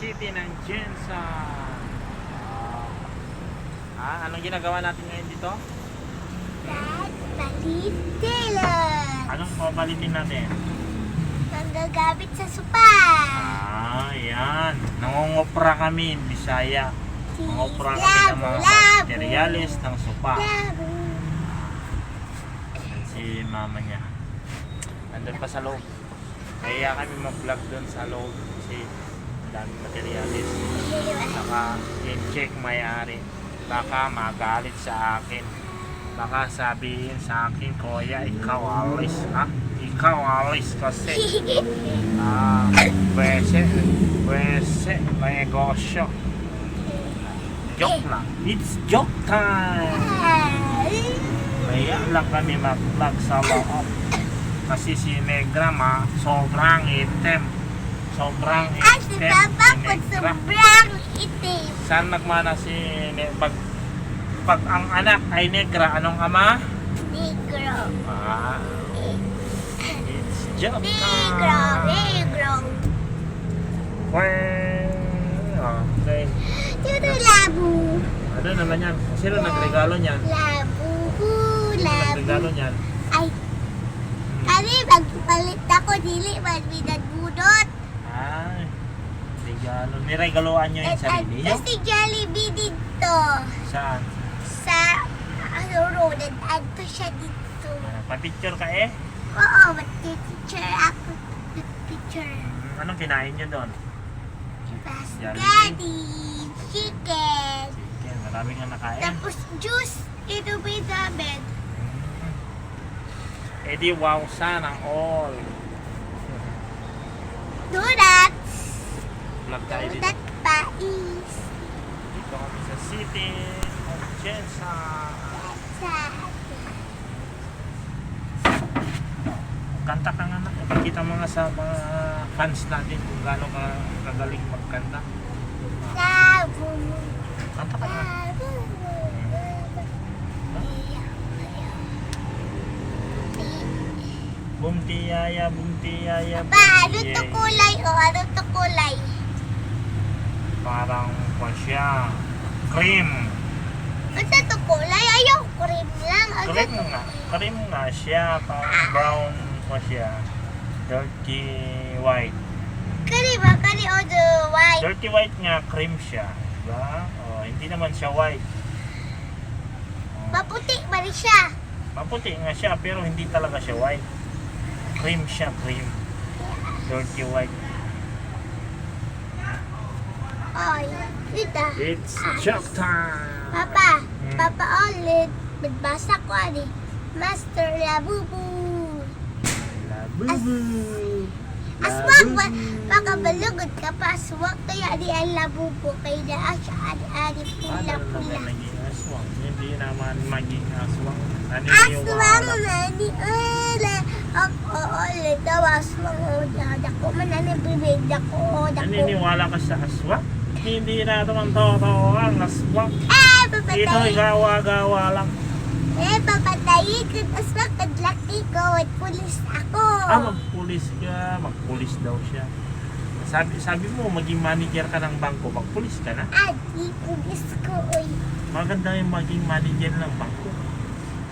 City ng Jensan. Anong ginagawa natin ngayon dito? Balitin. Anong pabalitin natin? Manggagamit sa sopa. Yan. Nangungopra kami in Bisaya. Nangungopra kami ng mga Labo. materials ng sopa. Labo. Yan si mama niya. Nandun pa sa loob. Kaya kami mag-vlog doon sa loob kasi daming materials. Saka in-check may-ari. Baka magalit sa akin. Baka sabihin sa akin, Kuya, ikaw alis, ha? Ikaw alis kasi. Pwese, may negosyo. Joke lang. It's joke time. Kaya lang kami mag-vlog sa loob. Kasi si Negra sobrang itim. Sobrang Ay, si itim. Papa Si po Negra. sobrang itim. Saan nagmana si pag ang anak ay negra, anong ama? Negro. It's joke Negro. time. Negro. Okay. Dito labo. Ano naman yan? Sino nagregalo niyan? Labo. Sino Labo. nagregalo niyan? Ay, kami magpalit ako dili man binadbudot. Ay, regalo. Niregaloan niyo yung sarili niyo? Si Jollibee dito. Saan? Sa road. Adto siya dito. Pa-picture ka eh? Oo, mag-picture ako. Picture. Anong kinain niyo doon? Spaghetti. Chicken. Chicken, marami nga nakain. Tapos juice. Ito ba yung namin? Eh di wow, sana all. Donuts. Vlog tayo dito. Donut pais. Dito kami sa City of Jensan. Kanta ka nga na. Ipakita mo nga sa mga fans natin kung gaano ka kagaling magkanta. Labo. Kanta ka nga. Labo. Bumtiyaya, bumtiyaya, Pa, ano to kulay o ano to kulay? Parang pa siya. Cream. Ano to kulay? Ayaw, cream lang. Ano Cream to? nga. Cream nga siya. Parang brown pa siya. Dirty white. Kani ba? Kani o the white? Dirty white nga, cream siya. Diba? Oh, hindi naman siya white. Oh, Maputi ba rin siya? maputi nga siya, pero hindi talaga siya white. Cream siya, cream. Dirty white. Ay, dito. It's joke time! Papa, Papa ulit. Magbasa ko ani. Master Labubu. Labubu! Aswang ba? Makabalugod ka pa. Aswang kaya di ang labubu. Kaya na siya ani Paano naman pula-pula. naging aswang? Hindi naman maging aswang. Naniniwala. Aswang na ni Ala. Ako ulit daw aswang. Dako man na bibig. Dako. Naniniwala ka sa aswang? Hindi na naman totoo ang aswang. Ito Papatayin. gawa-gawa lang. Papatayin ko. Aswang kadlaki ko. At pulis ako. Magpulis ka. Magpulis daw siya. Sabi mo, maging manager ka ng bangko. Magpulis ka na. Adi, pulis ko. Uy. Maganda yung maging manager ng bangko.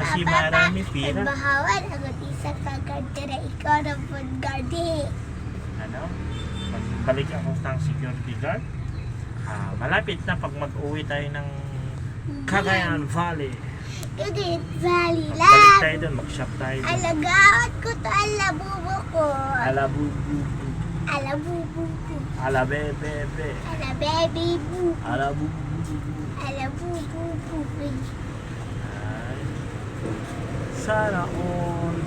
Kasi marami pira. Bahawan ang isa ka gardera. Ikaw na po gardi. Ano? Pagbalik ako ng security guard. Malapit na pag mag-uwi tayo ng Cagayan Valley. Gagit Valley Balik tayo Lab. doon, mag-shop tayo doon. Alagaan ko to alabubo ko. Alabubu. Alabubo ko. Alabebebe. Ala baby boo. Alabubu. Alabubo ko. Ay. Sana all.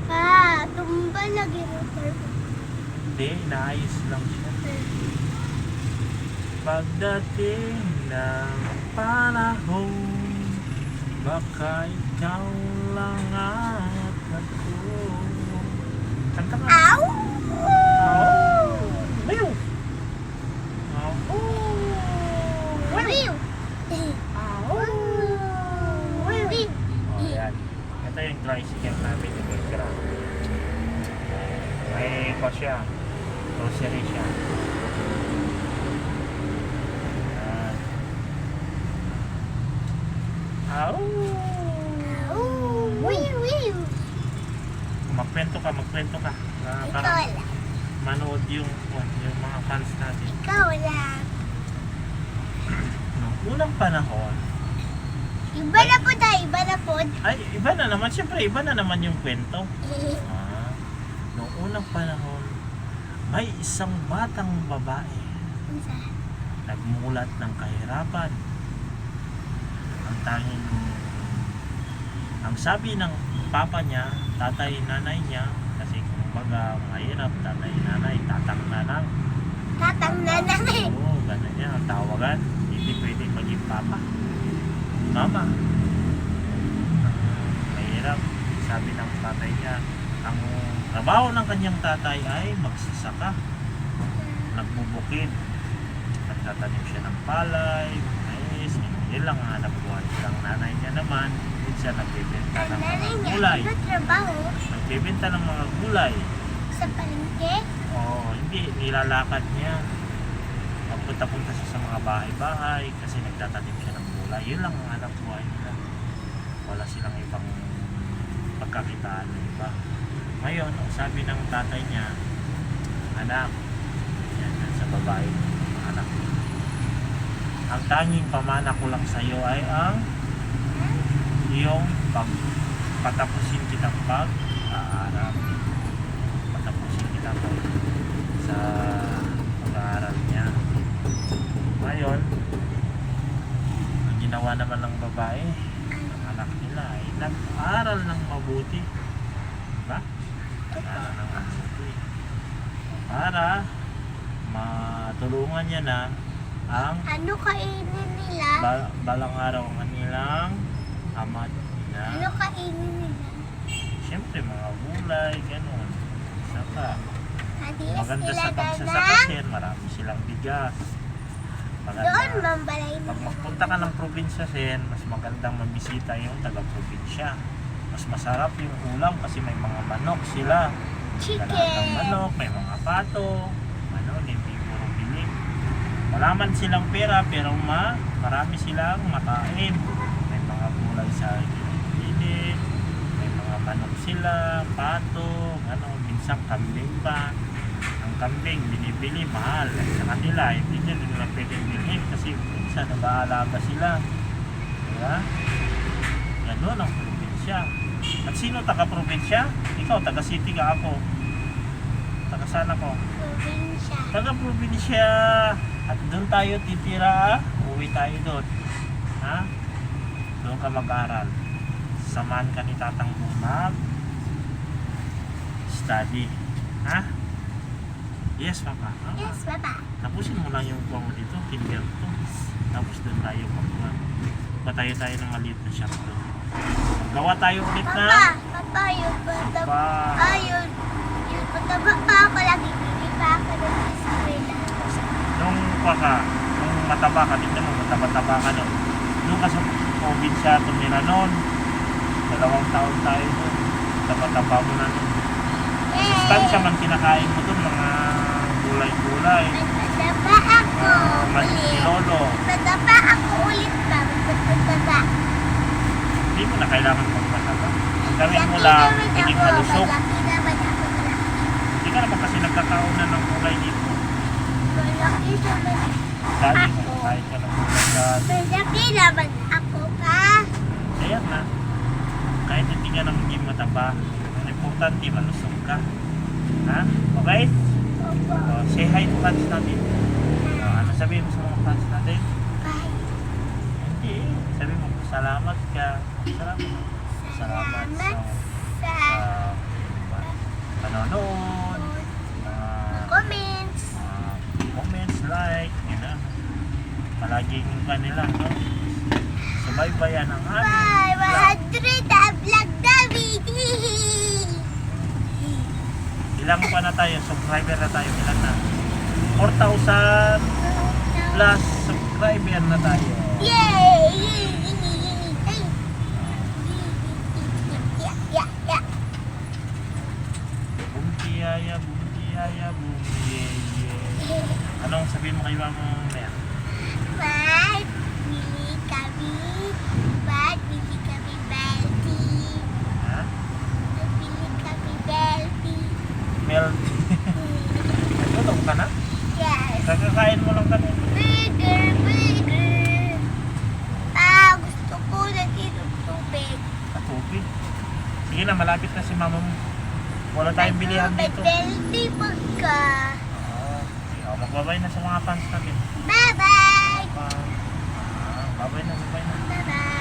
Pa, tumba lagi motor ko. Hindi, inaayos lang siya. Pagdating ng panahon, baka ikaw lang at ako. Kanta ka. Ow! Ow! Mew! Ow! Wiw! Ow! Wiw! Oh, yan. Ito yung tricycle namin ni Negra. May pa siya. Grocery siya. Au! Oh, wiw, wiw. Magkwento ka. Ikaw Para lang. manood yung mga fans natin. Ikaw lang. Noong unang panahon, Iba na po tayo, iba na po. ay iba na naman, siyempre iba na naman yung kwento. Noong unang panahon, may isang batang babae nagmulat ng kahirapan. Ang sabi ng papa niya, tatay, nanay niya, kasi kumbaga mahirap, tatay, nanay, tatang, nanang. Tatang na namin. Oo, ganun yan ang tawagan. Hindi pwede maging papa. Mama. Mahirap. Sabi ng tatay niya, ang trabaho ng kanyang tatay ay magsasaka. Nagbubukid. Nagtatanim siya ng palay, mais, yun lang ang hanap buhay. Ang nanay niya naman, siya nagbebenta Ang ng mga nanay niya, gulay. ano trabaho? Nagbebenta ng mga gulay. Sa palengke? Oo, hindi, nilalakad niya. Magpunta-punta siya sa mga bahay-bahay kasi nagtatanim siya ng gulay. Yun lang ang hanap buhay nila. Wala silang ibang pagkakitaan na iba. Ngayon, ang sabi ng tatay niya, anak, yan sa babae, anak. Ang tanging pamana ko lang sa iyo ay ang iyong patapusin kitang pag-aaral. Patapusin kita sa pag-aaral niya. Ngayon, ang ginawa naman ng babae, ng anak nila ay nag-aaral ng mabuti. Diba? Nag-aaral ng mabuti. Para matulungan niya na ang Ano kainin nila? balang araw ang kanilang ama Ano niya. kainin nila? Siyempre mga gulay, gano'n. Saka, Hadias maganda nila sa na pagsasaka sir, marami silang bigas. doon Maganda. mambalay Pag nila. magpunta ka ng probinsya sir, mas magandang mabisita yung taga-probinsya. Mas masarap yung ulam kasi may mga manok sila. Dalagang Chicken. manok, may mga pato, ano, hindi puro bilik. Wala man silang pera pero marami silang makain. May mga gulay sa gilid, may mga manok sila, pato, ano, minsan kambing pa. Ang kambing binibili mahal sa kanila, hindi nila pwedeng bilhin kasi minsan nag-aalaga sila. Diba? Ganun ang probinsya. At sino taga-probinsya? Ikaw, taga-city ka ako. Taga-saan ako? Probinsya. Taga-probinsya. At doon tayo titira. Uwi tayo doon. Ha? Doon ka mag-aral. Samahan ka ni Tatang Bunag. Study. Ha? Yes, Papa. Ha? Yes, Papa. Tapusin mo lang yung buwan mo dito. Kinder to. Tapos doon tayo mag-buwan. Patayo tayo ng maliit na shop doon. Gawa tayo ulit Papa, na. Papa, yung mataba. Sopa. Ayun. Yung mataba pa ako lagi. Hindi pa ako nag-eskwela. Nung mataba ka, tignan mo, mataba-taba ka nun. Doon ka sa probinsya, tumira nun. 2 taon tayo doon. Taba-taba mo na nun. Sustansya man kinakain mo doon, mga gulay-gulay. Mataba ako ulit. Manilolo. Mataba ako ulit pa. Mataba. Hindi mo na kailangan magmataba. Ang gawin mo lang, maging malusog. Malaki naman ako. Hindi ka naman kasi nagkakaunan ng kulay dito. Malaki naman Dali ako. mo, kahit ka ng kulay dati. Malaki naman ako pa. Kaya na, kahit hindi ka na maging mataba, ang importante, malusog ka. Ha? Okay? Opo. Say hi to fans natin. Ano sabihin mo sa mga fans natin? Bye. Hindi. Sabihin mo, salamat ka. Salamat. Salamat sa sa panonood. comments. Comments, like, yun na. Palaging kanila, no? Subaybayan ang aming Bye. vlog. 100 na vlog namin. Ilang pa na tayo? Subscriber na tayo. Ilan na? 4,000 plus subscriber na tayo. Yay! Yeah. Bumtiyaya, bumtiyeye. Anong sabihin mo kay mama mo mamaya? Bye. Bili kami. Bye. Kakakain mo lang kami. Burger, burger. Ah, gusto ko na dito tubig. Tubig. Sige na, malapit na si mama mo. Wala tayong bilihan dito. May pagka. Magbabay na sa mga fans natin. Bye-bye. Babay na, babay na. Bye-bye.